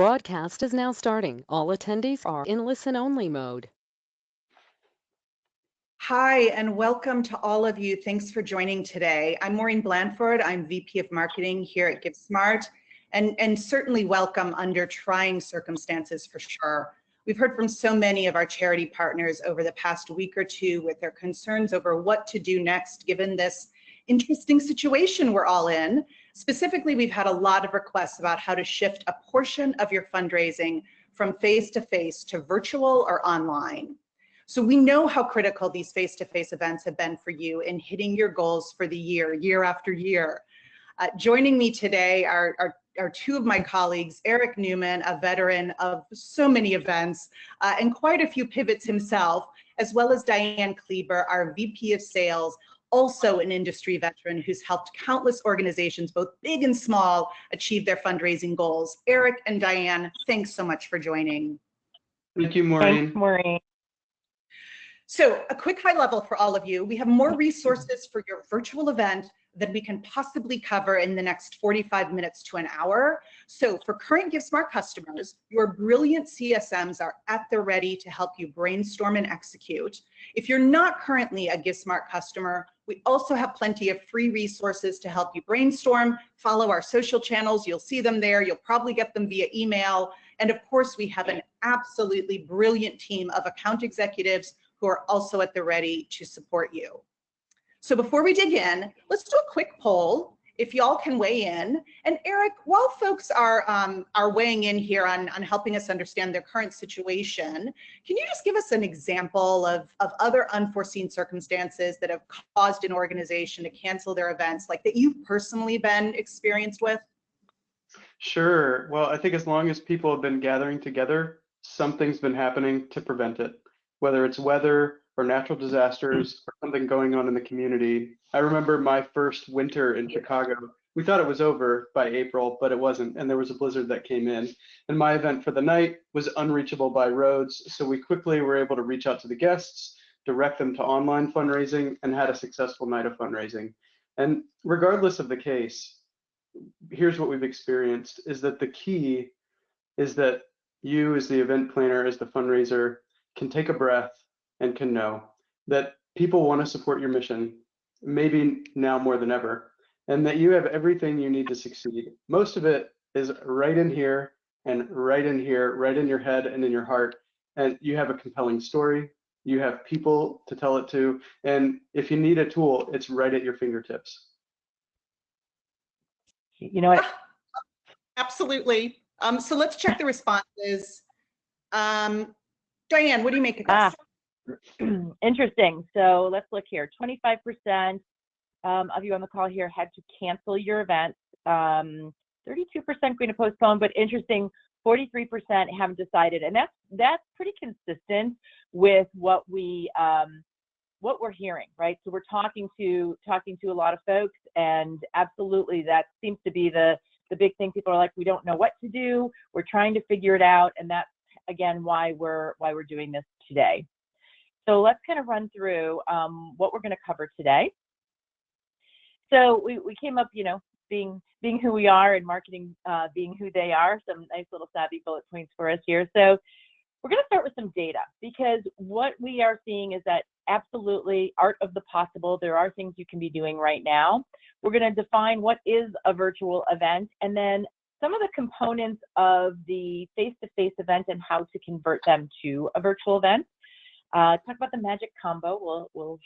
Broadcast is now starting. All attendees are in listen-only mode. Hi, and welcome to all of you. Thanks for joining today. I'm Maureen Blanford. I'm VP of Marketing here at GiveSmart, and certainly welcome under trying circumstances for sure. We've heard from so many of our charity partners over the past week or two with their concerns over what to do next given this interesting situation we're all in. Specifically, we've had a lot of requests about how to shift a portion of your fundraising from face-to-face to virtual or online. So we know how critical these face-to-face events have been for you in hitting your goals for the year after year. Joining me today are two of my colleagues, Eric Newman, a veteran of so many events and quite a few pivots himself, as well as Diane Kleber, our VP of Sales, also an industry veteran who's helped countless organizations, both big and small, achieve their fundraising goals. Eric and Diane, thanks so much for joining. Thank you, Maureen. Thanks, Maureen. So a quick high level for all of you. We have more resources for your virtual event than we can possibly cover in the next 45 minutes to an hour. So for current GiveSmart customers, your brilliant CSMs are at the ready to help you brainstorm and execute. If you're not currently a GiveSmart customer, we also have plenty of free resources to help you brainstorm. Follow our social channels. You'll see them there. You'll probably get them via email. And of course, we have an absolutely brilliant team of account executives who are also at the ready to support you. So before we dig in, let's do a quick poll, if y'all can weigh in. And Eric, while folks are weighing in here on helping us understand their current situation, can you just give us an example of other unforeseen circumstances that have caused an organization to cancel their events, like that you've personally been experienced with? Sure. Well, I think as long as people have been gathering together, something's been happening to prevent it, whether it's weather or natural disasters or something going on in the community. I remember my first winter in Chicago. We thought it was over by April, but it wasn't. And there was a blizzard that came in. And my event for the night was unreachable by roads. So we quickly were able to reach out to the guests, direct them to online fundraising, and had a successful night of fundraising. And regardless of the case, here's what we've experienced is that the key is that you as the event planner, as the fundraiser, can take a breath and can know that people want to support your mission, maybe now more than ever, and that you have everything you need to succeed. Most of it is right in here and right in here, right in your head and in your heart. And you have a compelling story. You have people to tell it to. And if you need a tool, it's right at your fingertips. You know what? Absolutely. So let's check the responses. Diane, what do you make of this? Interesting. So let's look here. 25% of you on the call here had to cancel your event. 32% going to postpone, but interesting, 43% haven't decided, and that's pretty consistent with what we're hearing, right? So we're talking to a lot of folks, and absolutely that seems to be the big thing. People are like, we don't know what to do. We're trying to figure it out, and that's again why we're doing this today. So let's kind of run through what we're going to cover today. So we came up, being who we are and marketing being who they are, some nice little savvy bullet points for us here. So we're going to start with some data, because what we are seeing is that absolutely art of the possible. There are things you can be doing right now. We're going to define what is a virtual event, and then some of the components of the face-to-face event and how to convert them to a virtual event. Talk about the magic combo. We'll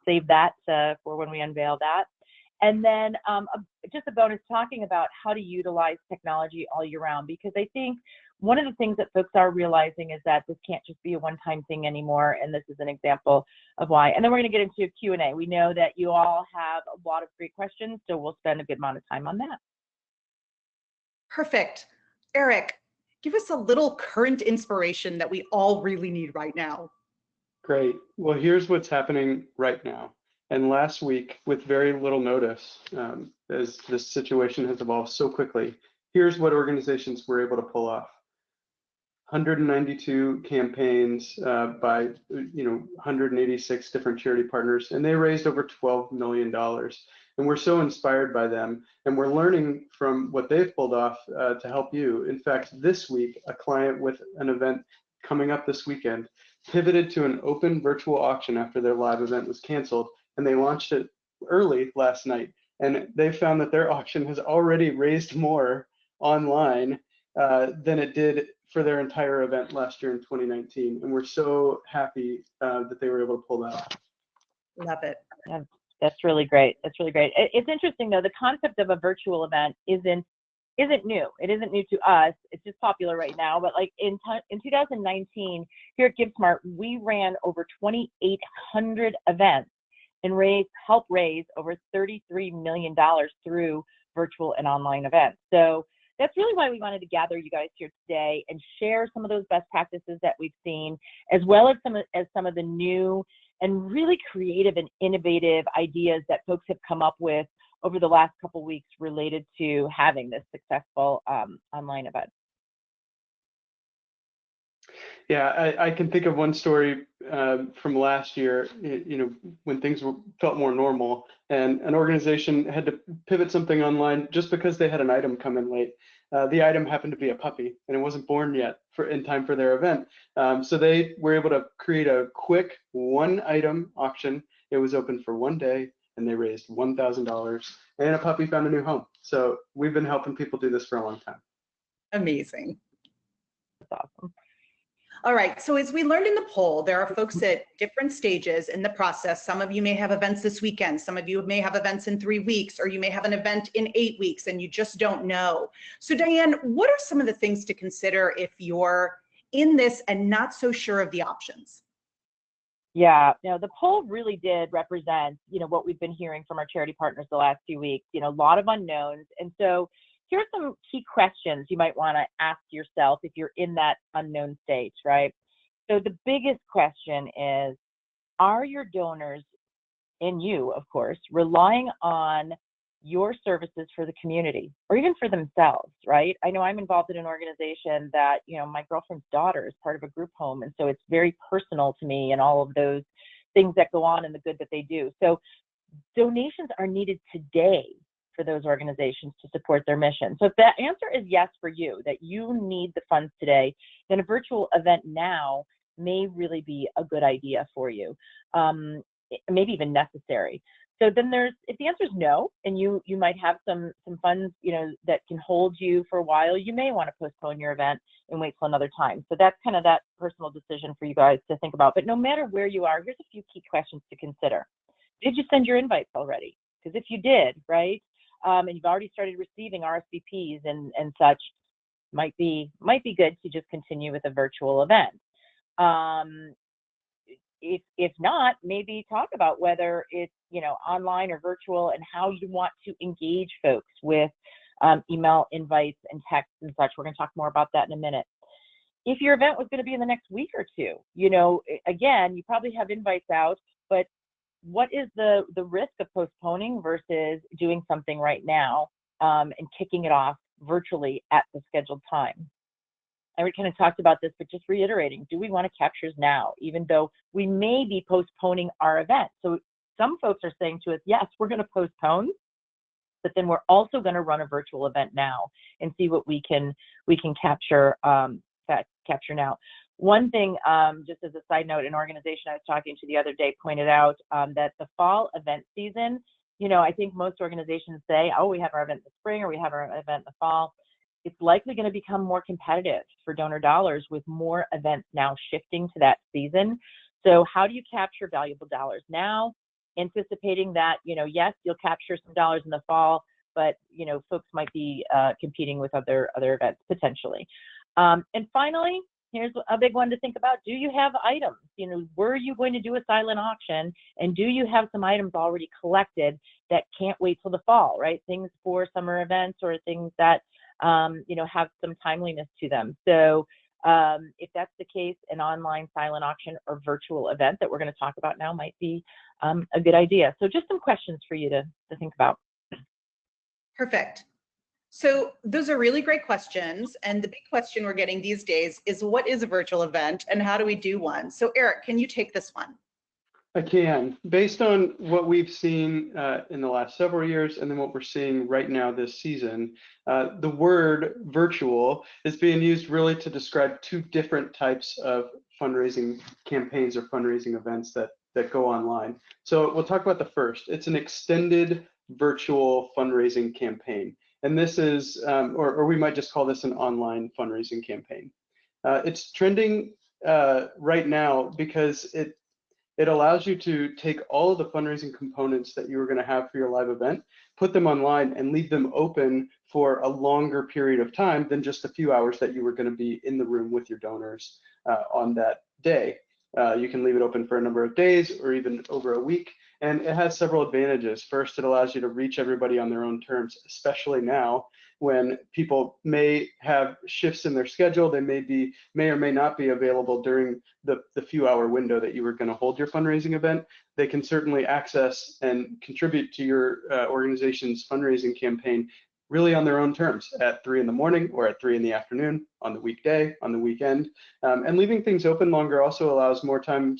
save that for when we unveil that. And then just a bonus talking about how to utilize technology all year round, because I think one of the things that folks are realizing is that this can't just be a one-time thing anymore, and this is an example of why. And then we're going to get into Q&A. We know that you all have a lot of great questions, so we'll spend a good amount of time on that. Perfect. Eric, give us a little current inspiration that we all really need right now. Great. Well, here's what's happening right now. And last week, with very little notice, as this situation has evolved so quickly, here's what organizations were able to pull off. 192 campaigns by 186 different charity partners, and they raised over $12 million. And we're so inspired by them, and we're learning from what they've pulled off to help you. In fact, this week, a client with an event coming up this weekend pivoted to an open virtual auction after their live event was canceled, and they launched it early last night. And they found that their auction has already raised more online than it did for their entire event last year in 2019. And we're so happy that they were able to pull that off. Love it. Yeah, that's really great. That's really great. It's interesting though, the concept of a virtual event isn't new. It isn't new to us. It's just popular right now. But like in 2019, here at GiveSmart, we ran over 2,800 events and helped raise over $33 million through virtual and online events. So that's really why we wanted to gather you guys here today and share some of those best practices that we've seen, as well as some of the new and really creative and innovative ideas that folks have come up with over the last couple weeks related to having this successful online event. Yeah, I can think of one story from last year, when things felt more normal, and an organization had to pivot something online just because they had an item come in late. The item happened to be a puppy, and it wasn't born yet in time for their event. So they were able to create a quick one-item auction. It was open for one day, and they raised $1,000, and a puppy found a new home. So we've been helping people do this for a long time. Amazing. That's awesome. All right, so as we learned in the poll, there are folks at different stages in the process. Some of you may have events this weekend, some of you may have events in 3 weeks, or you may have an event in 8 weeks and you just don't know. So Diane, what are some of the things to consider if you're in this and not so sure of the options? Yeah, the poll really did represent, what we've been hearing from our charity partners the last few weeks, a lot of unknowns. And so here are some key questions you might want to ask yourself if you're in that unknown stage, right? So the biggest question is, are your donors, and you, of course, relying on your services for the community or even for themselves, right? I know I'm involved in an organization that, my girlfriend's daughter is part of a group home. And so it's very personal to me and all of those things that go on and the good that they do. So donations are needed today for those organizations to support their mission. So if that answer is yes for you, that you need the funds today, then a virtual event now may really be a good idea for you, maybe even necessary. So then if the answer is no, and you might have some funds, that can hold you for a while, you may want to postpone your event and wait till another time. So that's kind of that personal decision for you guys to think about. But no matter where you are, here's a few key questions to consider. Did you send your invites already? Because if you did, right, and you've already started receiving RSVPs and such, might be good to just continue with a virtual event. If not, maybe talk about whether it's online or virtual and how you want to engage folks with email invites and texts and such. We're going to talk more about that in a minute. If your event was going to be in the next week or two, again, you probably have invites out, but what is the risk of postponing versus doing something right now and kicking it off virtually at the scheduled time? I already kind of talked about this, but just reiterating, do we want to captures now, even though we may be postponing our event? So some folks are saying to us, yes, we're going to postpone, but then we're also going to run a virtual event now and see what we can capture now. One thing, just as a side note, an organization I was talking to the other day pointed out that the fall event season, I think most organizations say, oh, we have our event in the spring or we have our event in the fall. It's likely going to become more competitive for donor dollars with more events now shifting to that season. So how do you capture valuable dollars now, anticipating that, yes, you'll capture some dollars in the fall, but, folks might be competing with other events potentially. And finally, here's a big one to think about. Do you have items? Were you going to do a silent auction, and do you have some items already collected that can't wait till the fall, right? Things for summer events or things that, have some timeliness to them. So if that's the case, an online silent auction or virtual event that we're going to talk about now might be a good idea. So just some questions for you to think about. Perfect. So those are really great questions. And the big question we're getting these days is, what is a virtual event and how do we do one? So Eric, can you take this one? I can. Based on what we've seen in the last several years and then what we're seeing right now this season, the word virtual is being used really to describe two different types of fundraising campaigns or fundraising events that go online. So we'll talk about the first. It's an extended virtual fundraising campaign. And this is, or we might just call this an online fundraising campaign. It's trending right now because it allows you to take all of the fundraising components that you were going to have for your live event, put them online, and leave them open for a longer period of time than just a few hours that you were going to be in the room with your donors on that day. You can leave it open for a number of days or even over a week, and it has several advantages. First, it allows you to reach everybody on their own terms, especially now when people may have shifts in their schedule. They may or may not be available during the few-hour window that you were going to hold your fundraising event. They can certainly access and contribute to your organization's fundraising campaign really on their own terms at 3 in the morning or at 3 in the afternoon, on the weekday, on the weekend. And leaving things open longer also allows more time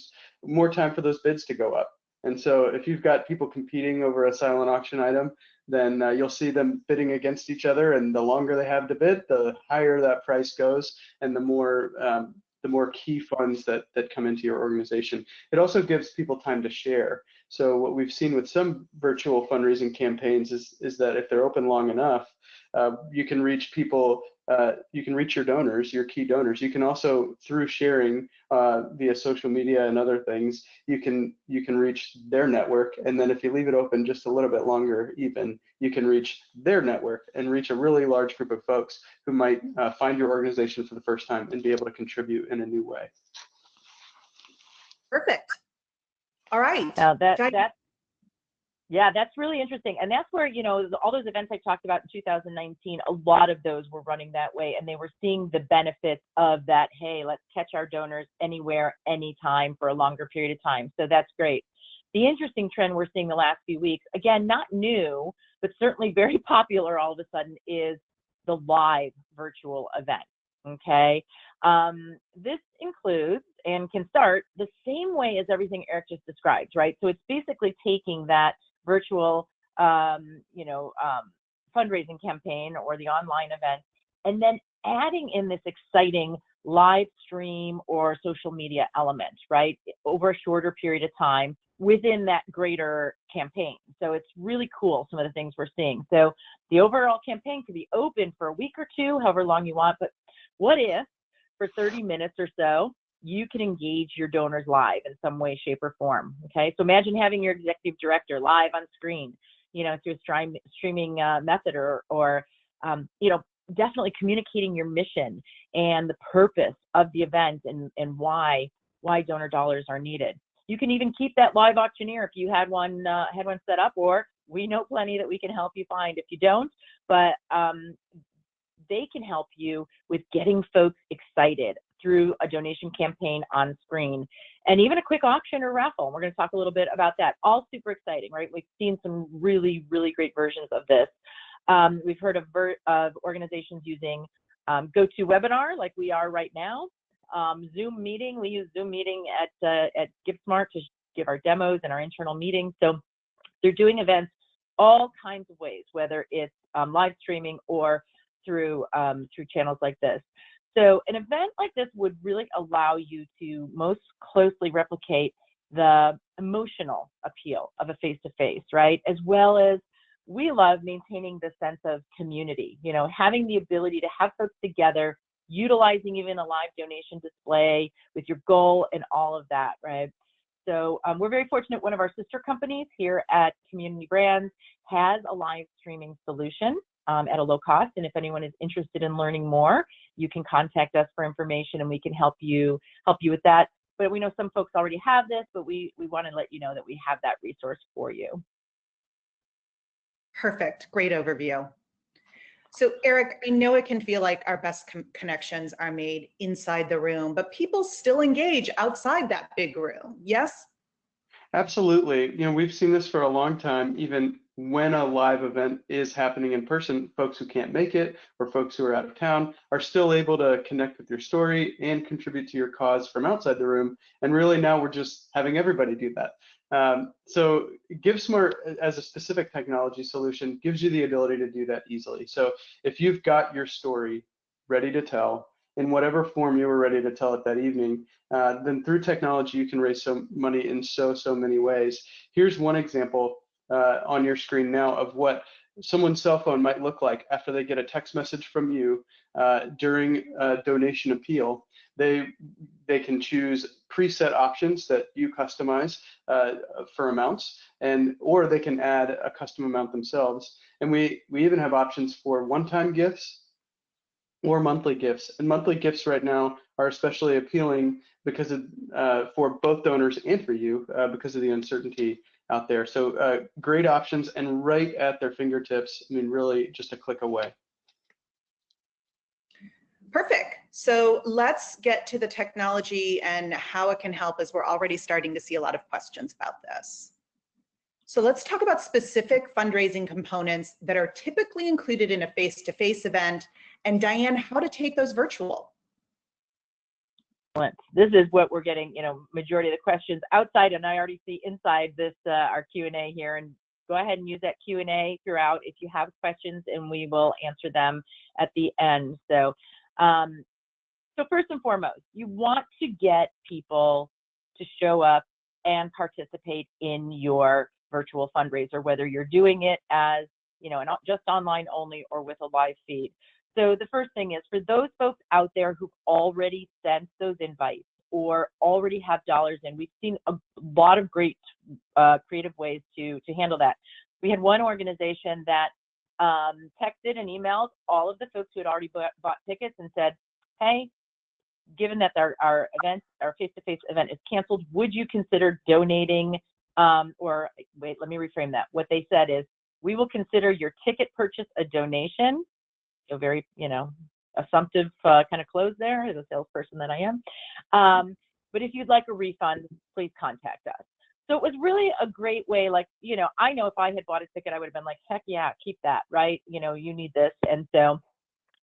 for those bids to go up. And so if you've got people competing over a silent auction item, then you'll see them bidding against each other, and the longer they have to bid, the higher that price goes, and the more key funds that come into your organization. It also gives people time to share. So what we've seen with some virtual fundraising campaigns is that if they're open long enough, you can reach people, you can reach your donors, your key donors. You can also, through sharing via social media and other things, you can reach their network. And then if you leave it open just a little bit longer, even, you can reach their network and reach a really large group of folks who might find your organization for the first time and be able to contribute in a new way. Perfect. All right. Now that's really interesting. And that's where, you know, all those events I talked about in 2019, a lot of those were running that way, and they were seeing the benefits of that. Hey, let's catch our donors anywhere, anytime for a longer period of time. So that's great. The interesting trend we're seeing the last few weeks, again, not new, but certainly very popular all of a sudden, is the live virtual event. Okay. This includes and can start the same way as everything Eric just described, right? So it's basically taking that virtual, fundraising campaign or the online event, and then adding in this exciting live stream or social media element, right, over a shorter period of time within that greater campaign. So it's really cool, some of the things we're seeing. So the overall campaign could be open for a week or two, however long you want, but what if for 30 minutes or so, you can engage your donors live in some way, shape, or form, okay? So imagine having your executive director live on screen, you know, through a streaming method, or definitely communicating your mission and the purpose of the event and why donor dollars are needed. You can even keep that live auctioneer if you had one set up, or we know plenty that we can help you find if you don't, but they can help you with getting folks excited through a donation campaign on screen, and even a quick auction or raffle. And we're going to talk a little bit about that. All super exciting, right? We've seen some really, really great versions of this. We've heard of organizations using GoToWebinar, like we are right now. Zoom meeting, we use Zoom meeting at GiveSmart to give our demos and our internal meetings. So they're doing events all kinds of ways, whether it's live streaming or through channels like this. So an event like this would really allow you to most closely replicate the emotional appeal of a face-to-face, right? As well as we love maintaining the sense of community, you know, having the ability to have folks together, utilizing even a live donation display with your goal and all of that, right? So we're very fortunate. One of our sister companies here at Community Brands has a live streaming solution at a low cost. And if anyone is interested in learning more, you can contact us for information and we can help you with that. But we know some folks already have this, but we want to let you know that we have that resource for you. Perfect. Great overview. So Eric, I know it can feel like our best connections are made inside the room, but people still engage outside that big room. Yes? Absolutely. You know, we've seen this for a long time, even when a live event is happening in person, folks who can't make it or folks who are out of town are still able to connect with your story and contribute to your cause from outside the room. And really now we're just having everybody do that. So GiveSmart as a specific technology solution gives you the ability to do that easily. So if you've got your story ready to tell in whatever form you were ready to tell it that evening, then through technology you can raise so money in so many ways. Here's one example on your screen now of what someone's cell phone might look like after they get a text message from you during a donation appeal. They can choose preset options that you customize for amounts, or they can add a custom amount themselves. And we even have options for one-time gifts or monthly gifts. And monthly gifts right now are especially appealing because of, for both donors and for you because of the uncertainty out there. So great options and right at their fingertips. I mean, really just a click away. Perfect. So let's get to the technology and how it can help, as we're already starting to see a lot of questions about this. So let's talk about specific fundraising components that are typically included in a face-to-face event. And Diane, how to take those virtual. This is what we're getting, majority of the questions outside, and I already see inside this, our Q&A here, and go ahead and use that Q&A throughout if you have questions, and we will answer them at the end. So first and foremost, you want to get people to show up and participate in your virtual fundraiser, whether you're doing it as, not just online only or with a live feed. So the first thing is for those folks out there who've already sent those invites or already have dollars in, we've seen a lot of great creative ways to handle that. We had one organization that texted and emailed all of the folks who had already bought tickets and said, hey, given that our face-to-face event is canceled, would you consider donating, or wait, let me reframe that. What they said is, we will consider your ticket purchase a donation. A very, assumptive kind of close there as a salesperson that I am. But if you'd like a refund, please contact us. So it was really a great way, I know if I had bought a ticket, I would have been like, heck yeah, keep that, right? You need this. And so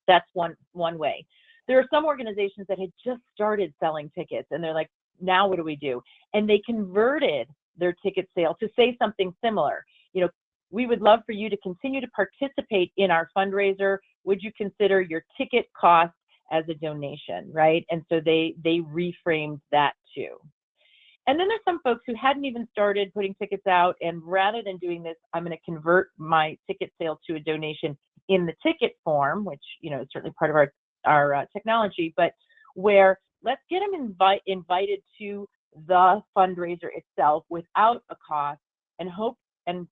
that's one way. There are some organizations that had just started selling tickets and they're like, now what do we do? And they converted their ticket sale to say something similar. We would love for you to continue to participate in our fundraiser. Would you consider your ticket cost as a donation, right? And so they reframed that too. And then there's some folks who hadn't even started putting tickets out, and rather than doing this, I'm going to convert my ticket sale to a donation in the ticket form, which is certainly part of our technology, but where let's get them invited to the fundraiser itself without a cost, and hope and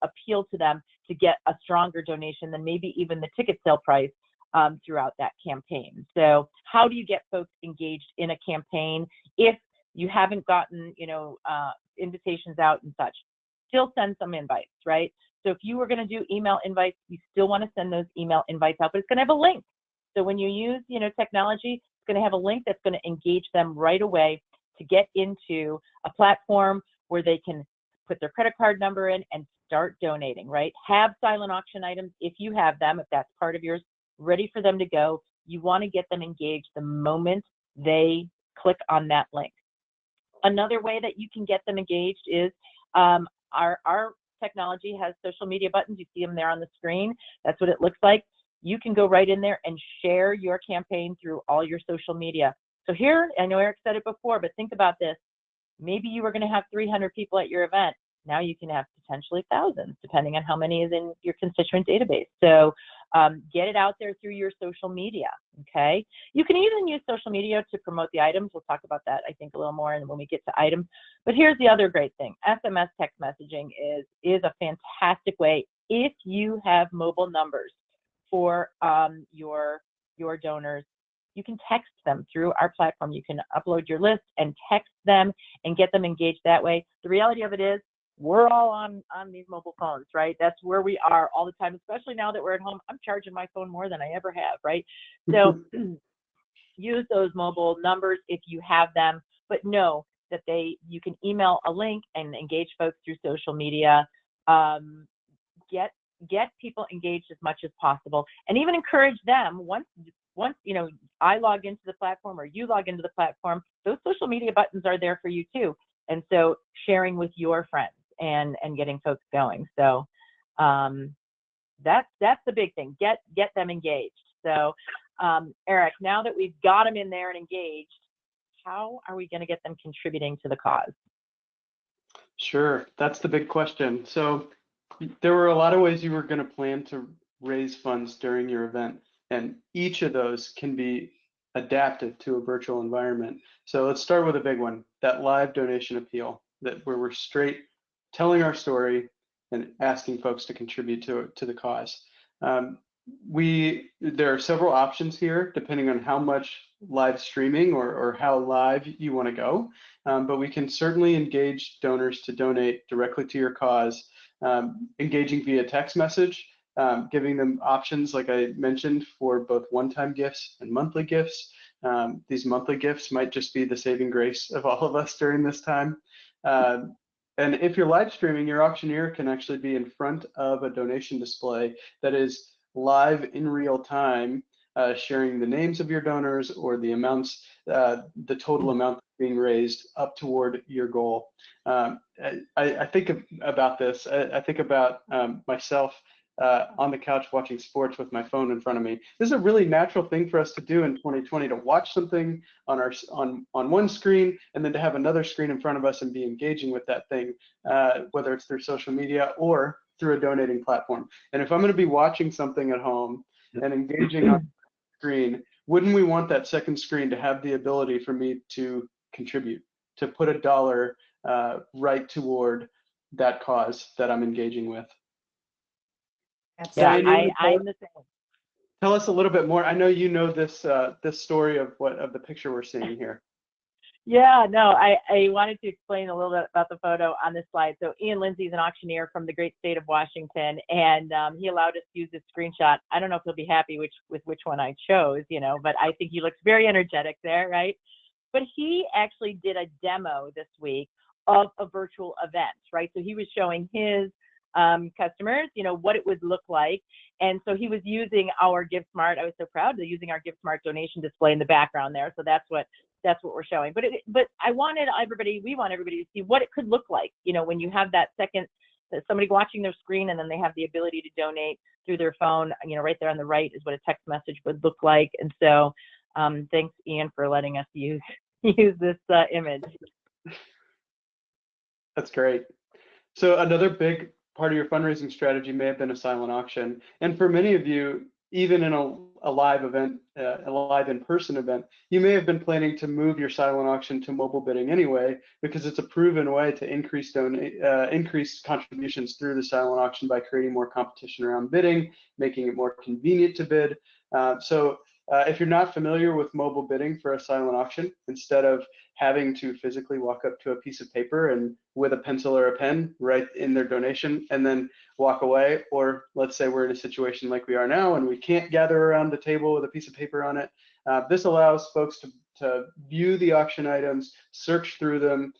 appeal to them to get a stronger donation than maybe even the ticket sale price throughout that campaign. So how do you get folks engaged in a campaign if you haven't gotten invitations out and such? Still send some invites, right? So if you were going to do email invites, you still want to send those email invites out, but it's going to have a link. So when you use technology, it's going to have a link that's going to engage them right away to get into a platform where they can put their credit card number in and start donating, right? Have silent auction items if you have them, if that's part of yours, ready for them to go. You want to get them engaged the moment they click on that link. Another way that you can get them engaged is our technology has social media buttons. You see them there on the screen. That's what it looks like. You can go right in there and share your campaign through all your social media. So here, I know Eric said it before, but think about this. Maybe you were going to have 300 people at your event. Now you can have potentially thousands, depending on how many is in your constituent database. So get it out there through your social media, okay? You can even use social media to promote the items. We'll talk about that, I think, a little more when we get to items. But here's the other great thing. SMS text messaging is a fantastic way if you have mobile numbers for your donors. You can text them through our platform. You can upload your list and text them and get them engaged that way. The reality of it is we're all on these mobile phones, right? That's where we are all the time, especially now that we're at home. I'm charging my phone more than I ever have, right? So use those mobile numbers if you have them, but know that you can email a link and engage folks through social media. get people engaged as much as possible, and even encourage them once I log into the platform or you log into the platform, those social media buttons are there for you too. And so sharing with your friends and getting folks going. So that's the big thing. Get them engaged. So Eric, now that we've got them in there and engaged, how are we going to get them contributing to the cause? Sure, that's the big question. So there were a lot of ways you were going to plan to raise funds during your event, and each of those can be adapted to a virtual environment. So let's start with a big one, that live donation appeal, where we're straight telling our story and asking folks to contribute to the cause. There are several options here, depending on how much live streaming or how live you want to go. But we can certainly engage donors to donate directly to your cause, engaging via text message, giving them options, like I mentioned, for both one-time gifts and monthly gifts. These monthly gifts might just be the saving grace of all of us during this time. And if you're live streaming, your auctioneer can actually be in front of a donation display that is live in real time, sharing the names of your donors or the amounts, the total amount being raised up toward your goal. I think about this. I think about myself on the couch watching sports with my phone in front of me. This is a really natural thing for us to do in 2020, to watch something on one screen and then to have another screen in front of us and be engaging with that thing, whether it's through social media or through a donating platform. And if I'm going to be watching something at home and engaging on the screen, wouldn't we want that second screen to have the ability for me to contribute, to put a dollar right toward that cause that I'm engaging with? Yeah, I'm the same. Tell us a little bit more. I know you know this story of the picture we're seeing here. Yeah, no, I wanted to explain a little bit about the photo on this slide. So Ian Lindsay is an auctioneer from the great state of Washington, and he allowed us to use this screenshot. I don't know if he'll be happy with which one I chose, but I think he looks very energetic there, right? But he actually did a demo this week of a virtual event, right? So he was showing his customers, what it would look like. And so he was using our GiveSmart. I was so proud of using our GiveSmart donation display in the background there. So that's what we're showing. But we want everybody to see what it could look like, when you have that second, somebody watching their screen and then they have the ability to donate through their phone, right there on the right is what a text message would look like. And so thanks, Ian, for letting us use this image. That's great. So another big part of your fundraising strategy may have been a silent auction. And for many of you, even in a live event, a live in-person event, you may have been planning to move your silent auction to mobile bidding anyway, because it's a proven way to increase contributions through the silent auction by creating more competition around bidding, making it more convenient to bid. So if you're not familiar with mobile bidding for a silent auction, instead of having to physically walk up to a piece of paper and with a pencil or a pen write in their donation and then walk away, or let's say we're in a situation like we are now and we can't gather around the table with a piece of paper on it, this allows folks to view the auction items, search through them,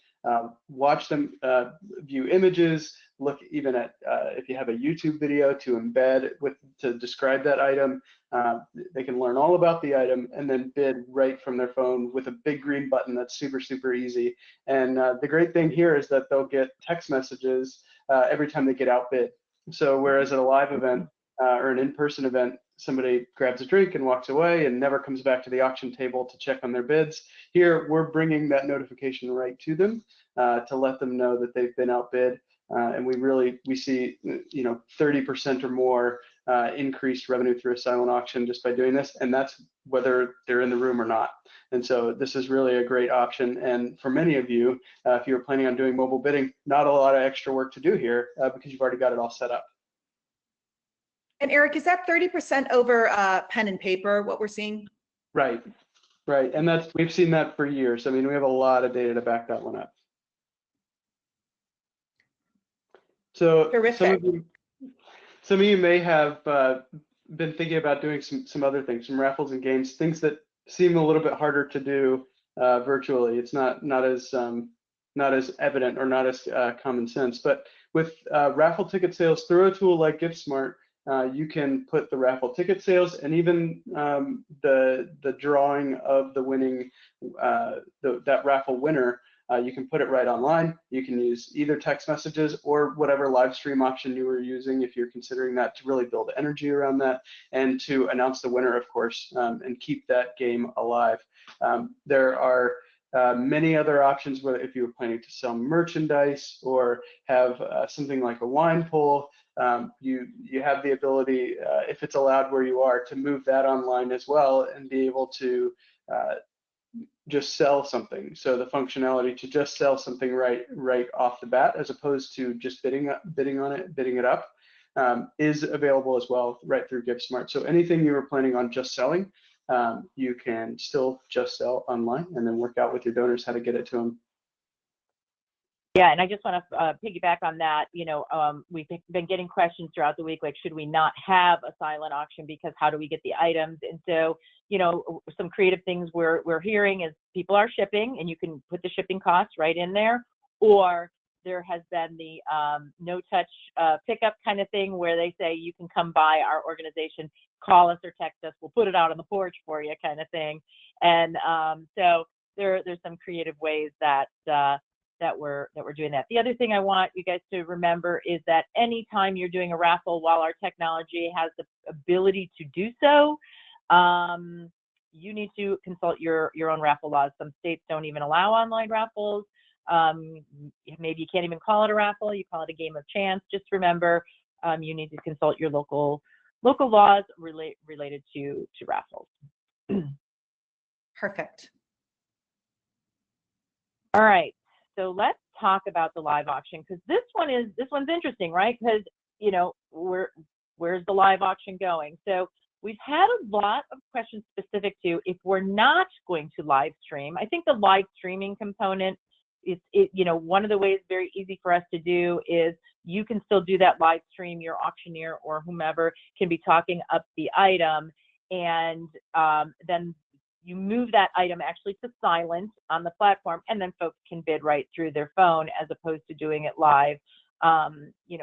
watch them, view images, look even at if you have a YouTube video to embed to describe that item. They can learn all about the item and then bid right from their phone with a big green button that's super, super easy. And the great thing here is that they'll get text messages every time they get outbid. So whereas at a live event or an in-person event, somebody grabs a drink and walks away and never comes back to the auction table to check on their bids, here we're bringing that notification right to them to let them know that they've been outbid. And we see 30% or more increased revenue through a silent auction just by doing this, and that's whether they're in the room or not. And so this is really a great option. And for many of you, if you're planning on doing mobile bidding, not a lot of extra work to do here because you've already got it all set up. And Eric, is that 30% over pen and paper, what we're seeing? Right. And we've seen that for years. I mean, we have a lot of data to back that one up. So some of you may have been thinking about doing some other things, some raffles and games, things that seem a little bit harder to do virtually. It's not as evident or not as common sense. But with raffle ticket sales through a tool like GiftSmart, you can put the raffle ticket sales and even the drawing of the winning that raffle winner. You can put it right online. You can use either text messages or whatever live stream option you were using if you're considering that, to really build energy around that and to announce the winner, of course, and keep that game alive. There are many other options, whether if you were planning to sell merchandise or have something like a wine pull, you have the ability, if it's allowed where you are, to move that online as well and be able to just sell something. So the functionality to just sell something right off the bat, as opposed to just bidding it up, is available as well right through GiftSmart. So anything you were planning on just selling, you can still just sell online and then work out with your donors how to get it to them. Yeah, and I just want to piggyback on that. We've been getting questions throughout the week, like, should we not have a silent auction because how do we get the items? And so, some creative things we're hearing is people are shipping, and you can put the shipping costs right in there, or there has been the no-touch pickup kind of thing where they say you can come by our organization, call us or text us, we'll put it out on the porch for you, kind of thing. And so there's some creative ways that we're doing that. The other thing I want you guys to remember is that anytime you're doing a raffle, while our technology has the ability to do so, you need to consult your own raffle laws. Some states don't even allow online raffles. Maybe you can't even call it a raffle, you call it a game of chance. Just remember, you need to consult your local laws related to raffles. Perfect. All right, so let's talk about the live auction, because this one's interesting, right? Because where's the live auction going? So we've had a lot of questions specific to if we're not going to live stream. I think the live streaming component is, one of the ways very easy for us to do is you can still do that live stream. Your auctioneer or whomever can be talking up the item, and then you move that item actually to silent on the platform, and then folks can bid right through their phone as opposed to doing it live,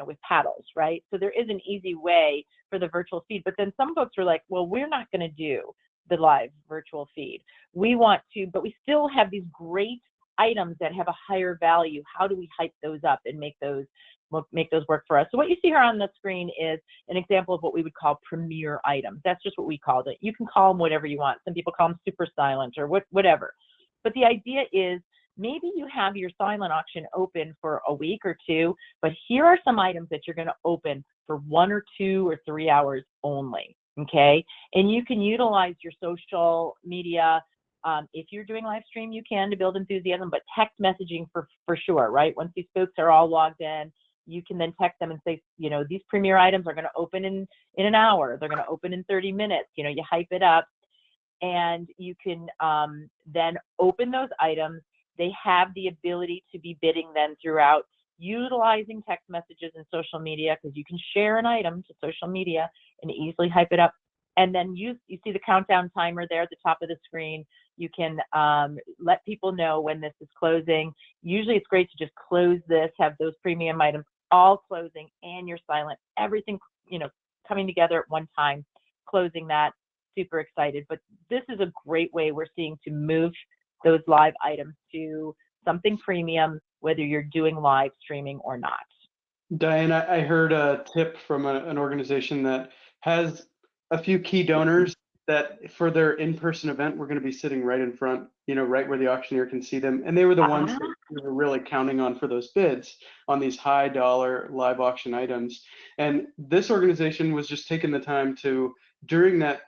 with paddles, right? So there is an easy way for the virtual feed, but then some folks are like, well, we're not going to do the live virtual feed. We want to, but we still have these great items that have a higher value. How do we hype those up and make those work for us? So what you see here on the screen is an example of what we would call premier items. That's just what we called it. You can call them whatever you want. Some people call them super silent or whatever. But the idea is maybe you have your silent auction open for a week or two, but here are some items that you're going to open for 1 or 2 or 3 hours only, okay? And you can utilize your social media. If you're doing live stream, you can, to build enthusiasm, but text messaging for sure, right? Once these folks are all logged in, you can then text them and say, these premier items are going to open in an hour. They're going to open in 30 minutes. You hype it up, and you can then open those items. They have the ability to be bidding then throughout, utilizing text messages and social media, because you can share an item to social media and easily hype it up. And then you see the countdown timer there at the top of the screen. You can let people know when this is closing. Usually it's great to just close this, have those premium items all closing and your silent, everything, coming together at one time, closing that. Super excited. But this is a great way we're seeing to move those live items to something premium, whether you're doing live streaming or not. Diane, I heard a tip from an organization that has a few key donors that for their in-person event, we're going to be sitting right in front, right where the auctioneer can see them. And they were the ones that we were really counting on for those bids on these high dollar live auction items. And this organization was just taking the time to, during that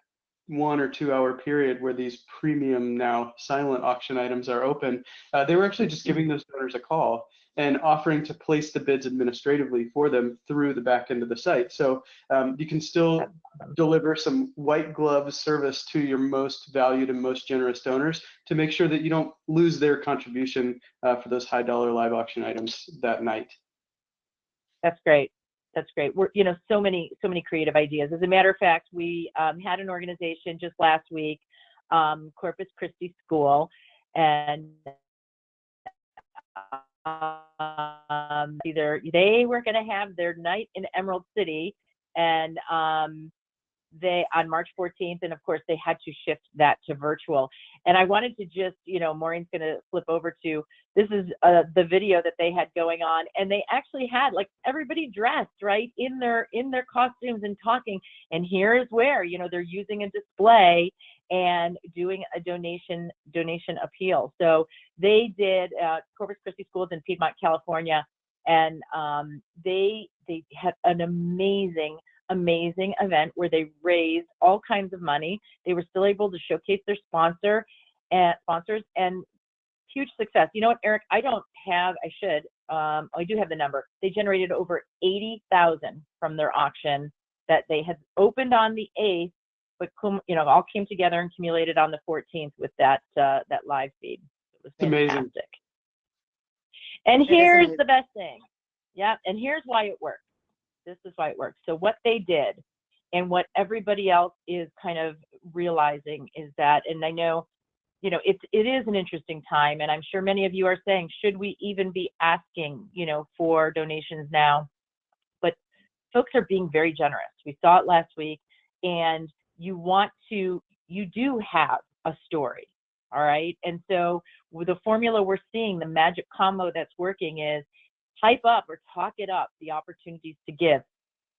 1 or 2 hour period where these premium now silent auction items are open, they were actually just giving those donors a call and offering to place the bids administratively for them through the back end of the site. So you can still deliver some white glove service to your most valued and most generous donors to make sure that you don't lose their contribution for those high dollar live auction items that night. That's great. That's great. We're, so many creative ideas. As a matter of fact, we had an organization just last week, Corpus Christi School, and Either they were going to have their night in Emerald City, and they on March 14th, and of course they had to shift that to virtual. And I wanted to just, Maureen's going to flip over to, this is the video that they had going on, and they actually had like everybody dressed right in their costumes and talking. And here's where, they're using a display and doing a donation appeal. So they did Corpus Christi Schools in Piedmont, California, and they had an amazing event where they raised all kinds of money. They were still able to showcase their sponsors, and huge success. You know what, Eric? I do have the number. They generated over 80,000 from their auction that they had opened on the 8th, but all came together and accumulated on the 14th with that live feed. It was fantastic. Amazing. And here's the best thing. Yeah, and here's why it works. This is why it works. So what they did, and what everybody else is kind of realizing, is that, and I know, it is an interesting time, and I'm sure many of you are saying, should we even be asking, for donations now? But folks are being very generous. We saw it last week, and you do have a story, all right? And so with the formula we're seeing, the magic combo that's working is hype up or talk it up, the opportunities to give,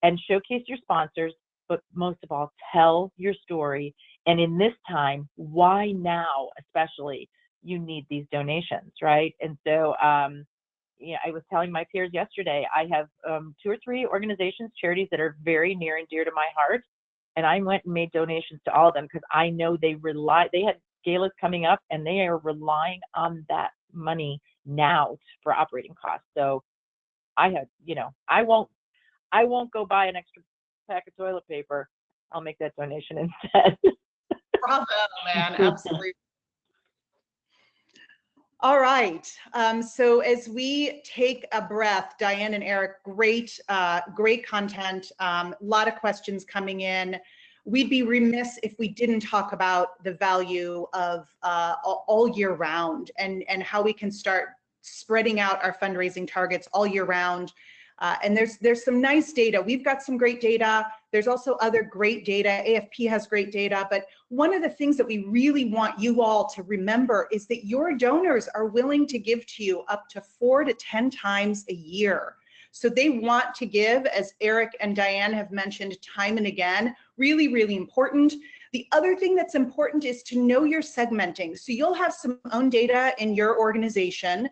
and showcase your sponsors, but most of all, tell your story. And in this time, why now especially, you need these donations, right? And so, I was telling my peers yesterday, I have 2 or 3 organizations, charities that are very near and dear to my heart, and I went and made donations to all of them because I know they had galas coming up, and they are relying on that money now for operating costs. So I have, I won't go buy an extra pack of toilet paper. I'll make that donation instead. Bravo, man. Absolutely. All right. So as we take a breath, Diane and Eric, great content. A lot of questions coming in. We'd be remiss if we didn't talk about the value of all year round, and how we can start spreading out our fundraising targets all year round. And there's some nice data. We've got some great data. There's also other great data. AFP has great data. But one of the things that we really want you all to remember is that your donors are willing to give to you up to 4 to 10 times a year. So they want to give, as Eric and Diane have mentioned time and again, really, really important. The other thing that's important is to know your segmenting. So you'll have some own data in your organization.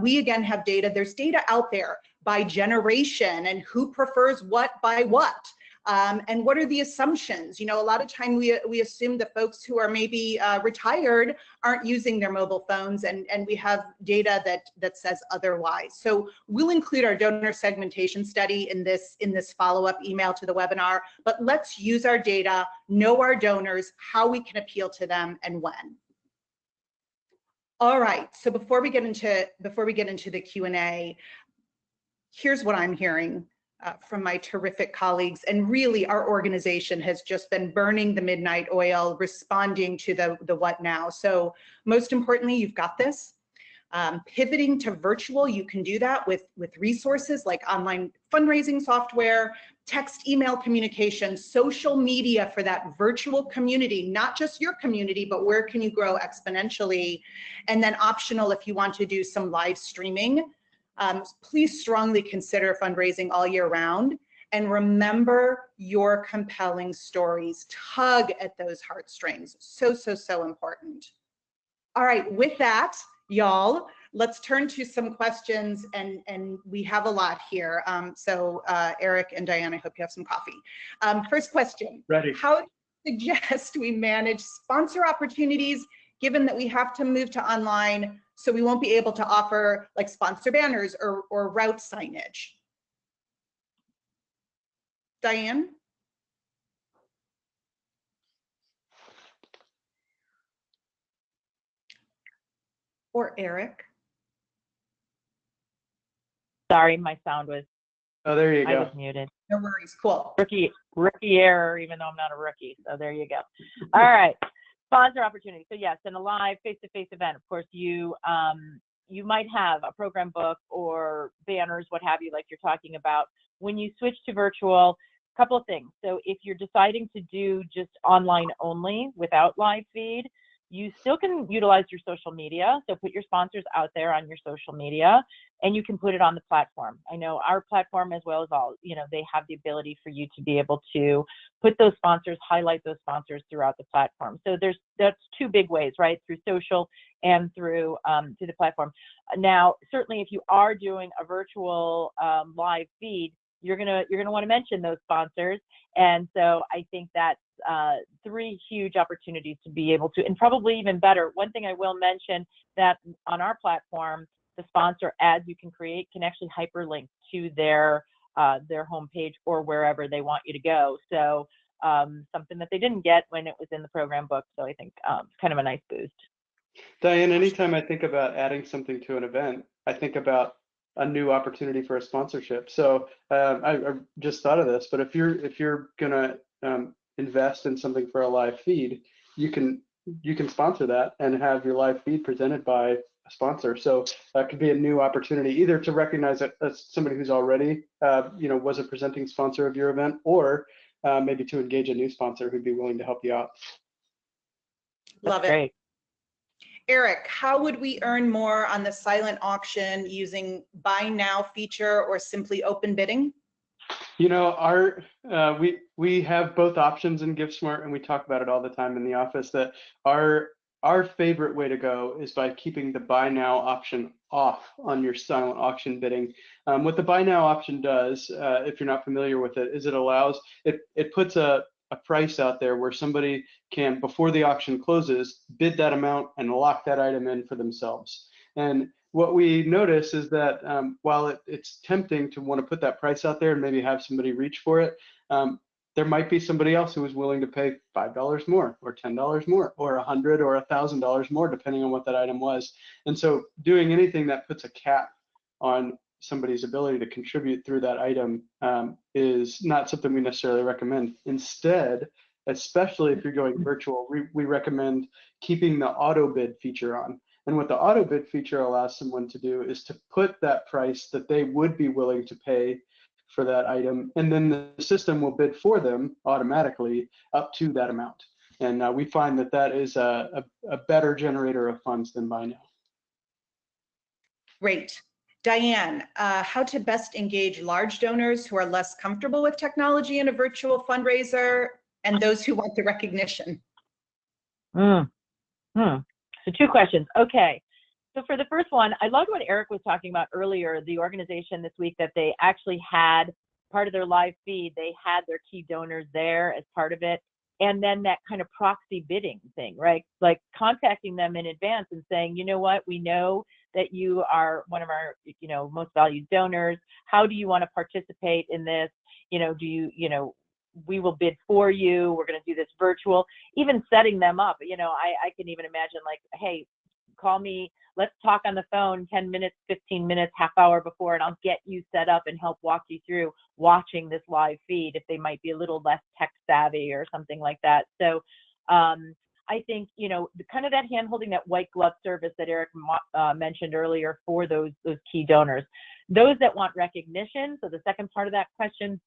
We again have data. There's data out there by generation and who prefers what by what, and what are the assumptions. A lot of time we assume that folks who are maybe retired aren't using their mobile phones, and we have data that says otherwise. So we'll include our donor segmentation study in this follow-up email to the webinar. But let's use our data, know our donors, how we can appeal to them, and when. All right. So before we get into the Q&A, here's what I'm hearing from my terrific colleagues, and really our organization has just been burning the midnight oil, responding to the what now. So most importantly, you've got this. Pivoting to virtual, you can do that with resources like online fundraising software, text, email communication, social media for that virtual community, not just your community, but where can you grow exponentially? And then optional, if you want to do some live streaming, please strongly consider fundraising all year round. And remember your compelling stories. Tug at those heartstrings. So, so, so important. All right, with that, y'all, let's turn to some questions, and we have a lot here. So Eric and Diane, I hope you have some coffee. First question. Ready. How do you suggest we manage sponsor opportunities given that we have to move to online, so we won't be able to offer like sponsor banners or route signage? Diane? Or Eric? Sorry, my sound was. Oh, there you go. I was muted. No worries. Cool. Rookie error, even though I'm not a rookie. So there you go. All right. Sponsor opportunity. So yes, in a live face-to-face event, of course, you you might have a program book or banners, what have you, like you're talking about. When you switch to virtual, a couple of things. So if you're deciding to do just online only without live feed, you still can utilize your social media. So put your sponsors out there on your social media, and you can put it on the platform. I know our platform, as well as all, they have the ability for you to be able to put those sponsors, highlight those sponsors throughout the platform. So that's two big ways, right? Through social and through the platform. Now, certainly if you are doing a virtual live feed, you're gonna want to mention those sponsors. And so I think that's three huge opportunities to be able to, and probably even better. One thing I will mention, that on our platform, the sponsor ads you can create can actually hyperlink to their homepage or wherever they want you to go. So something that they didn't get when it was in the program book. So I think it's kind of a nice boost. Diane, anytime I think about adding something to an event, I think about a new opportunity for a sponsorship. So I just thought of this, but if you're gonna invest in something for a live feed, you can sponsor that and have your live feed presented by a sponsor. So that could be a new opportunity, either to recognize it as somebody who's already was a presenting sponsor of your event, or maybe to engage a new sponsor who'd be willing to help you out. Love it. Great. Eric, how would we earn more on the silent auction using buy now feature or simply open bidding? We have both options in GiveSmart, and we talk about it all the time in the office, that our favorite way to go is by keeping the buy now option off on your silent auction bidding. What the buy now option does, if you're not familiar with it, is it puts a price out there where somebody can, before the auction closes, bid that amount and lock that item in for themselves. And what we notice is that while it's tempting to want to put that price out there and maybe have somebody reach for it, there might be somebody else who is willing to pay $5 more or $10 more or $100 or $1,000 more, depending on what that item was. And so doing anything that puts a cap on somebody's ability to contribute through that item is not something we necessarily recommend. Instead, especially if you're going virtual, we recommend keeping the auto bid feature on. And what the auto bid feature allows someone to do is to put that price that they would be willing to pay for that item, and then the system will bid for them automatically up to that amount. And we find that is a better generator of funds than buy now. Great. Diane, how to best engage large donors who are less comfortable with technology in a virtual fundraiser, and those who want the recognition? So two questions. Okay. So for the first one, I loved what Eric was talking about earlier, the organization this week, that they actually had part of their live feed, they had their key donors there as part of it. And then that kind of proxy bidding thing, right? Like contacting them in advance and saying, you know what, we know that you are one of our, most valued donors. How do you want to participate in this? We will bid for you. We're going to do this virtual, even setting them up. I can even imagine, like, hey, call me, let's talk on the phone 10 minutes, 15 minutes, half hour before, and I'll get you set up and help walk you through watching this live feed if they might be a little less tech savvy or something like that. So I think, kind of that hand holding, that white glove service that Eric mentioned earlier for those key donors. Those that want recognition, so the second part of that question,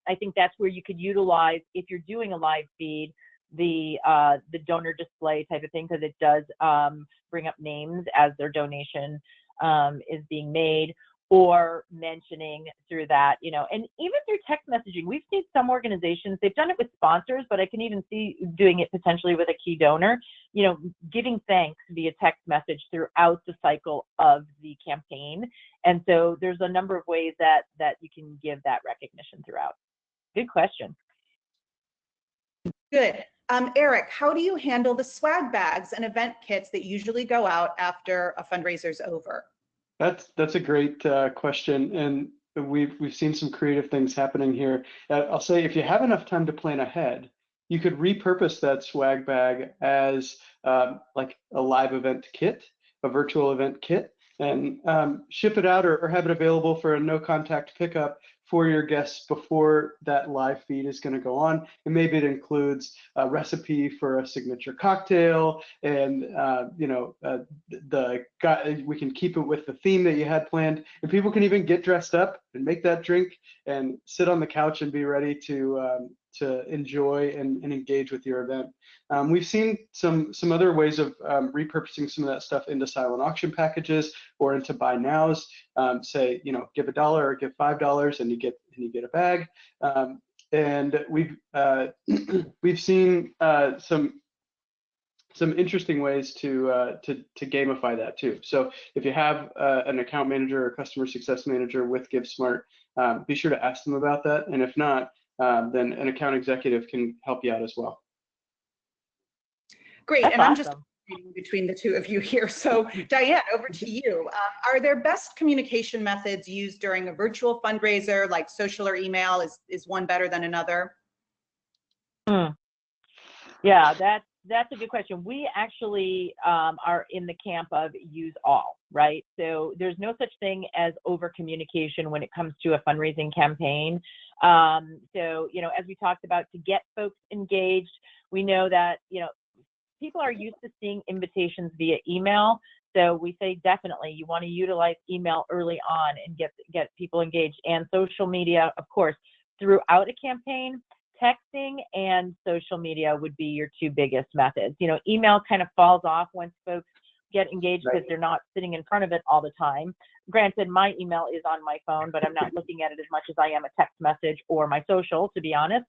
I think that's where you could utilize, if you're doing a live feed, the donor display type of thing, because it does bring up names as their donation is being made, or mentioning through that, and even through text messaging. We've seen some organizations, they've done it with sponsors, but I can even see doing it potentially with a key donor, giving thanks via text message throughout the cycle of the campaign. And so there's a number of ways that you can give that recognition throughout. Good question. Good. Eric, how do you handle the swag bags and event kits that usually go out after a fundraiser's over? That's a great question, and we've seen some creative things happening here. I'll say, if you have enough time to plan ahead, you could repurpose that swag bag as like a live event kit, a virtual event kit, and ship it out or have it available for a no contact pickup for your guests before that live feed is going to go on. And maybe it includes a recipe for a signature cocktail, and we can keep it with the theme that you had planned, and people can even get dressed up and make that drink and sit on the couch and be ready to enjoy and engage with your event. We've seen some other ways of repurposing some of that stuff into silent auction packages or into buy nows. Say, give $1 or give $5 and you get a bag. And we've seen some interesting ways to gamify that too. So if you have an account manager or customer success manager with GiveSmart, be sure to ask them about that. And if not, then an account executive can help you out as well. Great. That's and I'm just awesome. between the two of you here. So Diane, over to you. Are there best communication methods used during a virtual fundraiser, like social or email? Is one better than another? Yeah, that's a good question. We actually are in the camp of use all, right? So there's no such thing as over communication when it comes to a fundraising campaign. So, as we talked about, to get folks engaged, we know that, people are used to seeing invitations via email. So we say definitely you want to utilize email early on and get people engaged, and social media, of course, throughout a campaign. Texting and social media would be your two biggest methods. Email kind of falls off once folks get engaged because they're not sitting in front of it all the time. Granted, my email is on my phone, but I'm not looking at it as much as I am a text message or my social, to be honest.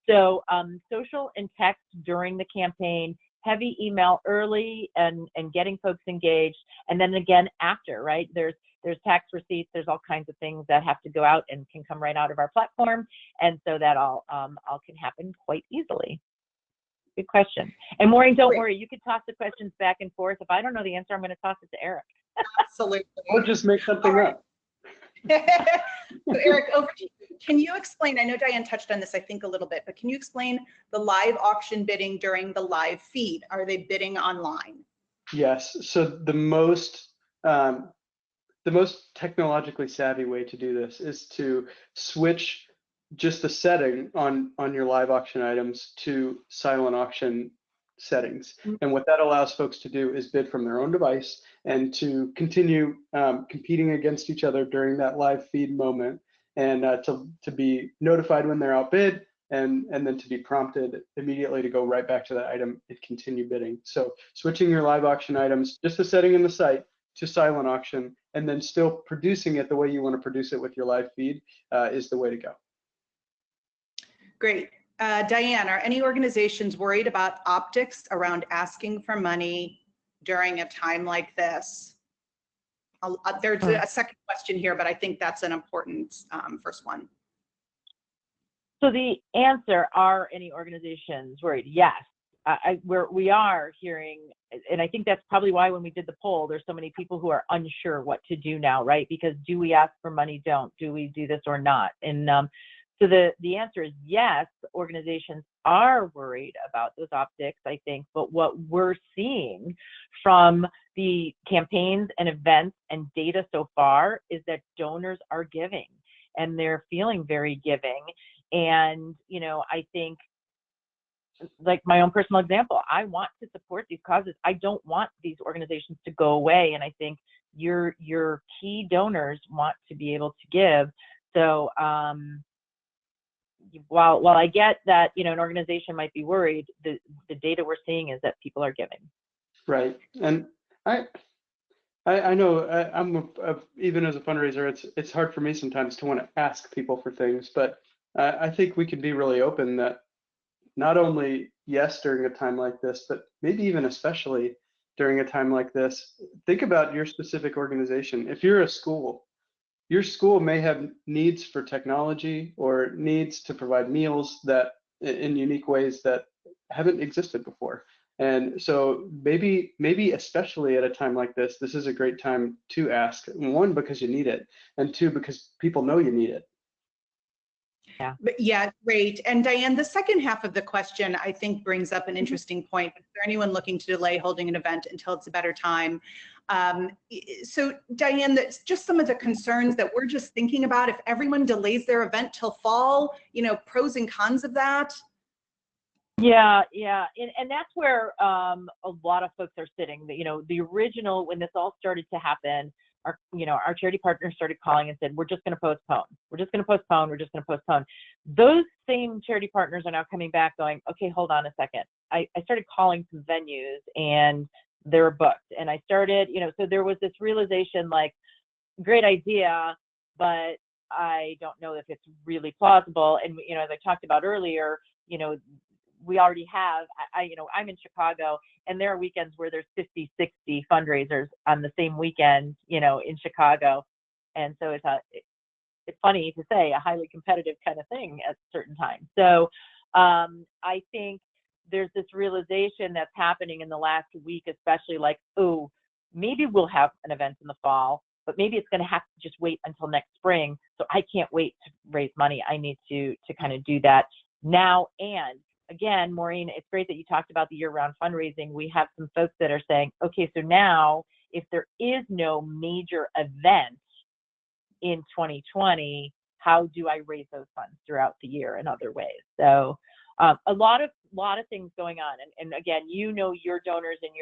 So social and text during the campaign, heavy email early and getting folks engaged, and then again after, right? There's tax receipts, there's all kinds of things that have to go out and can come right out of our platform, and so that all can happen quite easily. Good question. And Maureen, don't worry, you can toss the questions back and forth. If I don't know the answer, I'm going to toss it to Eric. Absolutely. Or just make something up. So Eric, over to you. Can you explain, I know Diane touched on this, I think, a little bit, but can you explain the live auction bidding during the live feed? Are they bidding online? Yes. So the most technologically savvy way to do this is to switch just the setting on your live auction items to silent auction settings. And what that allows folks to do is bid from their own device and to continue competing against each other during that live feed moment, and to be notified when they're outbid, and then to be prompted immediately to go right back to that item and continue bidding. So switching your live auction items, just the setting in the site, to silent auction, and then still producing it the way you want to produce it with your live feed is the way to go. Great. Diane, are any organizations worried about optics around asking for money during a time like this? There's a second question here, but I think that's an important first one. So the answer, are any organizations worried? Yes. We are hearing, and I think that's probably why when we did the poll, there's so many people who are unsure what to do now, right? Because do we ask for money? Do we do this or not? And so the answer is yes, organizations are worried about those optics, I think, but what we're seeing from the campaigns and events and data so far is that donors are giving, and they're feeling very giving. And, I think, like my own personal example, I want to support these causes. I don't want these organizations to go away. And I think your key donors want to be able to give. So while I get that, an organization might be worried, the data we're seeing is that people are giving. Right. And I know I'm even as a fundraiser, it's hard for me sometimes to want to ask people for things, but I think we could be really open that not only yes during a time like this, but maybe even especially during a time like this, think about your specific organization. If you're a school, your school may have needs for technology or needs to provide meals that in unique ways that haven't existed before. And so maybe especially at a time like this is a great time to ask. One, because you need it, and two, because people know you need it. But yeah, great. And Diane, the second half of the question, I think, brings up an interesting point. Is there anyone looking to delay holding an event until it's a better time? So Diane, that's just some of the concerns that we're just thinking about. If everyone delays their event till fall, pros and cons of that. Yeah, and that's where a lot of folks are sitting. The original, when this all started to happen, our charity partners started calling and said, we're just going to postpone. We're just going to postpone. We're just going to postpone. Those same charity partners are now coming back going, okay, hold on a second. I started calling some venues and they're booked. And I started, so there was this realization, like, great idea, but I don't know if it's really plausible. And, as I talked about earlier, we already have, I'm in Chicago, and there are weekends where there's 50, 60 fundraisers on the same weekend, in Chicago. And so it's funny to say, a highly competitive kind of thing at certain times. So I think there's this realization that's happening in the last week, especially, like, oh, maybe we'll have an event in the fall, but maybe it's going to have to just wait until next spring. So I can't wait to raise money. I need to kind of do that now. And again, Maureen, it's great that you talked about the year-round fundraising. We have some folks that are saying, okay, so now if there is no major event in 2020, how do I raise those funds throughout the year in other ways? So a lot of things going on. And again, your donors and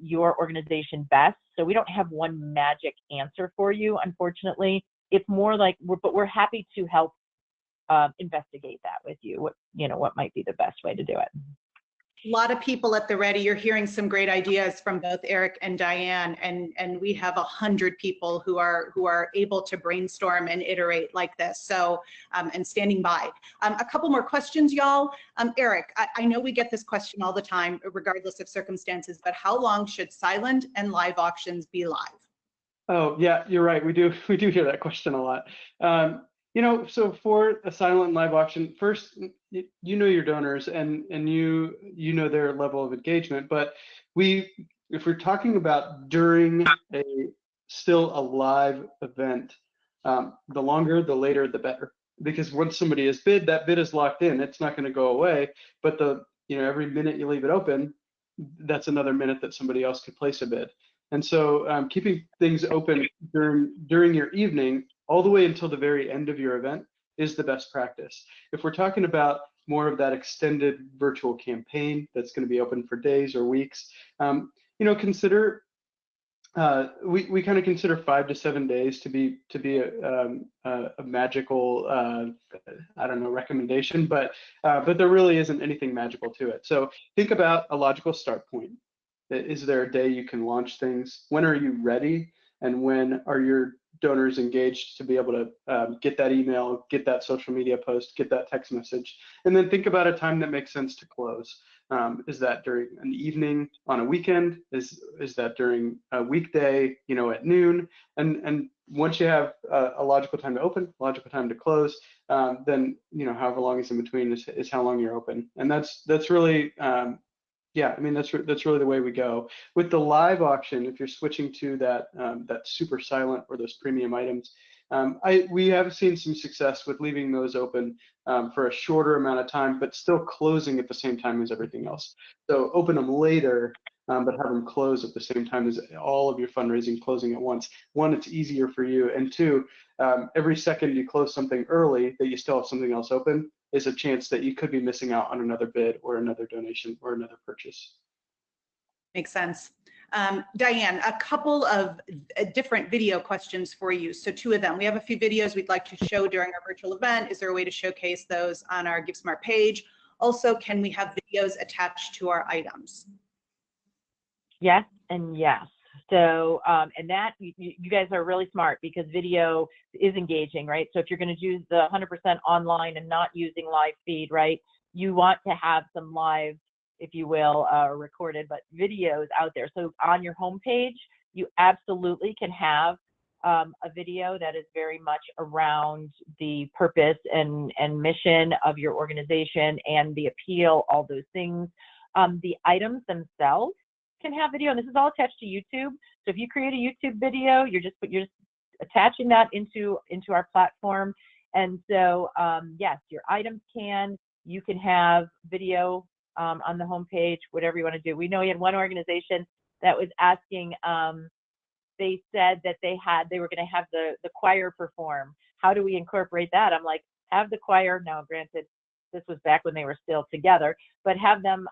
your organization best. So we don't have one magic answer for you, unfortunately. It's more like, but we're happy to help investigate that with you, what might be the best way to do it. A lot of people at the ready. You're hearing some great ideas from both Eric and Diane, and we have 100 people who are able to brainstorm and iterate like this. So and standing by. A couple more questions, y'all. Eric, I know we get this question all the time, regardless of circumstances, but how long should silent and live auctions be live? Oh yeah, you're right. We do hear that question a lot. So for a silent live auction, first, you know your donors and you know their level of engagement. But if we're talking about during still a live event, the longer, the later, the better. Because once somebody has bid, that bid is locked in. It's not going to go away. But every minute you leave it open, that's another minute that somebody else could place a bid. And so keeping things open during your evening all the way until the very end of your event is the best practice. If we're talking about more of that extended virtual campaign that's going to be open for days or weeks, consider we kind of consider 5 to 7 days to be a magical recommendation, but there really isn't anything magical to it. So think about a logical start point. Is there a day you can launch things? When are you ready? And when are your donors engaged to be able to get that email, get that social media post, get that text message? And then think about a time that makes sense to close. Is that during an evening on a weekend? Is that during a weekday, at noon? And once you have a logical time to open, logical time to close, then however long is in between is how long you're open. And that's really that's really the way we go. With the live auction, if you're switching to that super silent or those premium items, we have seen some success with leaving those open for a shorter amount of time, but still closing at the same time as everything else. So open them later, but have them close at the same time as all of your fundraising closing at once. One, it's easier for you, and two, every second you close something early that you still have something else open is a chance that you could be missing out on another bid or another donation or another purchase. Makes sense. Diane, a couple of different video questions for you. So 2 of them. We have a few videos we'd like to show during our virtual event. Is there a way to showcase those on our GiveSmart page? Also, can we have videos attached to our items? Yes and yes. So, and that you guys are really smart because video is engaging, right? So if you're going to use the 100% online and not using live feed, right, you want to have some live, if you will, recorded, but videos out there. So on your homepage, you absolutely can have a video that is very much around the purpose and mission of your organization and the appeal, all those things. The items themselves can have video, and this is all attached to YouTube. So if you create a YouTube video, you're just attaching that into our platform, And so, yes, your items you can have video on the homepage, whatever you want to do. We know we had one organization that was asking, they said that they were going to have the choir perform. How do we incorporate that? I'm like, have the choir, now granted, this was back when they were still together, but have them,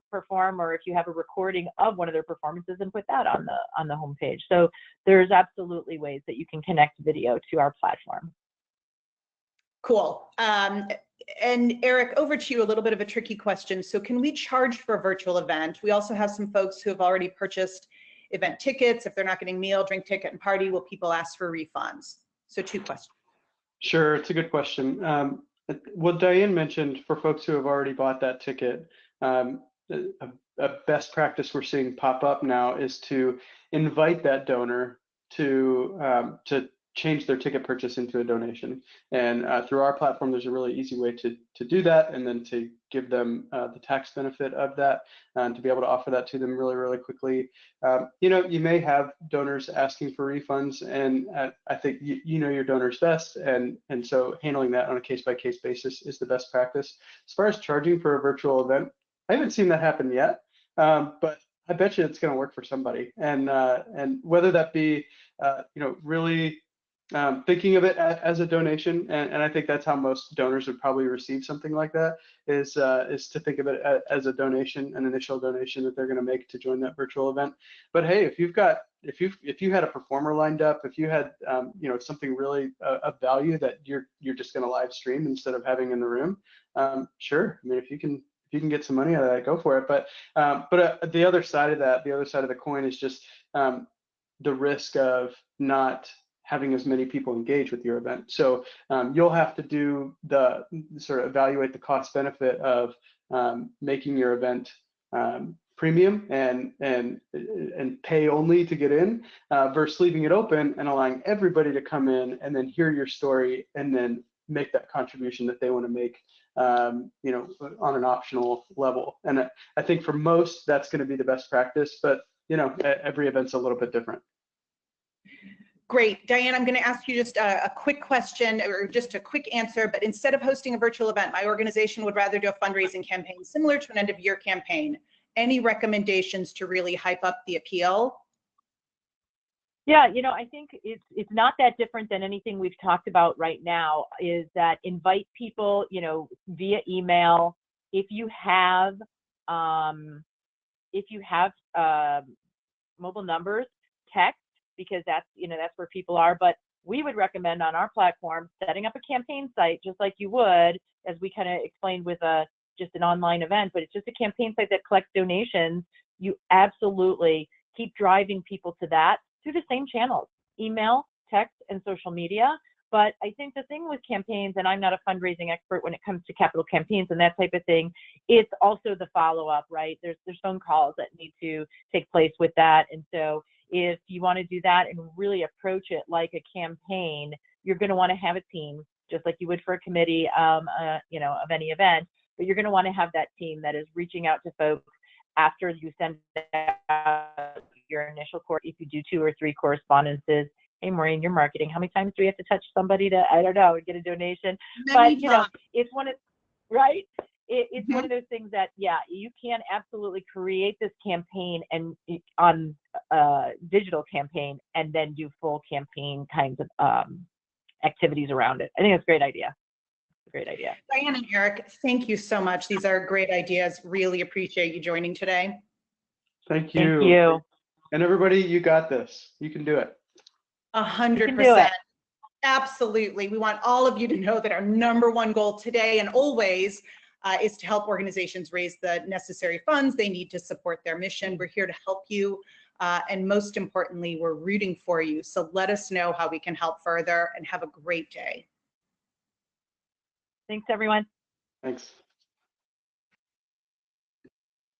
perform, or if you have a recording of one of their performances, and put that on the homepage. So there's absolutely ways that you can connect video to our platform. Cool. And Eric, over to you, a little bit of a tricky question. So can we charge for a virtual event? We also have some folks who have already purchased event tickets. If they're not getting meal, drink, ticket, and party, will people ask for refunds? So 2 questions. Sure, it's a good question. What Diane mentioned, for folks who have already bought that ticket, a best practice we're seeing pop up now is to invite that donor to change their ticket purchase into a donation. And through our platform, there's a really easy way to do that, and then to give them the tax benefit of that, and to be able to offer that to them really, really quickly. You may have donors asking for refunds, and I think you know your donors best, and so handling that on a case-by-case basis is the best practice. As far as charging for a virtual event, I haven't seen that happen yet, but I bet you it's going to work for somebody. And whether that be really thinking of it as a donation, and I think that's how most donors would probably receive something like that, is to think of it as a donation, an initial donation that they're going to make to join that virtual event. But hey, if you had a performer lined up, if you had something really of value that you're just going to live stream instead of having in the room, sure. I mean, if you can get some money out of that, go for it. But the other side of that, the other side of the coin, is just the risk of not having as many people engage with your event. So you'll have to do the sort of evaluate the cost benefit of making your event premium and pay only to get in, versus leaving it open and allowing everybody to come in and then hear your story and then make that contribution that they want to make, on an optional level. And I think for most, that's going to be the best practice, but every event's a little bit different. Great. Diane, I'm going to ask you just a quick question, or just a quick answer, but instead of hosting a virtual event, my organization would rather do a fundraising campaign similar to an end of year campaign. Any recommendations to really hype up the appeal? Yeah, I think it's not that different than anything we've talked about right now, is that invite people, via email. If you have mobile numbers, text, because that's where people are. But we would recommend on our platform setting up a campaign site, just like you would, as we kind of explained with just an online event, but it's just a campaign site that collects donations. You absolutely keep driving people to that through the same channels: email, text, and social media. But I think the thing with campaigns, and I'm not a fundraising expert when it comes to capital campaigns and that type of thing, it's also the follow-up, right? There's phone calls that need to take place with that. And so if you want to do that and really approach it like a campaign, you're going to want to have a team, just like you would for a committee, of any event. But you're going to want to have that team that is reaching out to folks after you send out your initial if you do 2 or 3 correspondences. Hey, Maureen, you're marketing. How many times do we have to touch somebody to, I don't know, get a donation? But it's one of, right? It's one of those things that, yeah, you can absolutely create this campaign and on digital campaign, and then do full campaign kinds of activities around it. I think that's a great idea. Great idea. Diane and Eric, thank you so much. These are great ideas. Really appreciate you joining today. Thank you. Thank you. And everybody, you got this. You can do it. 100%. Absolutely. We want all of you to know that our #1 goal today and always is to help organizations raise the necessary funds they need to support their mission. We're here to help you. And most importantly, we're rooting for you. So let us know how we can help further, and have a great day. Thanks, everyone. Thanks.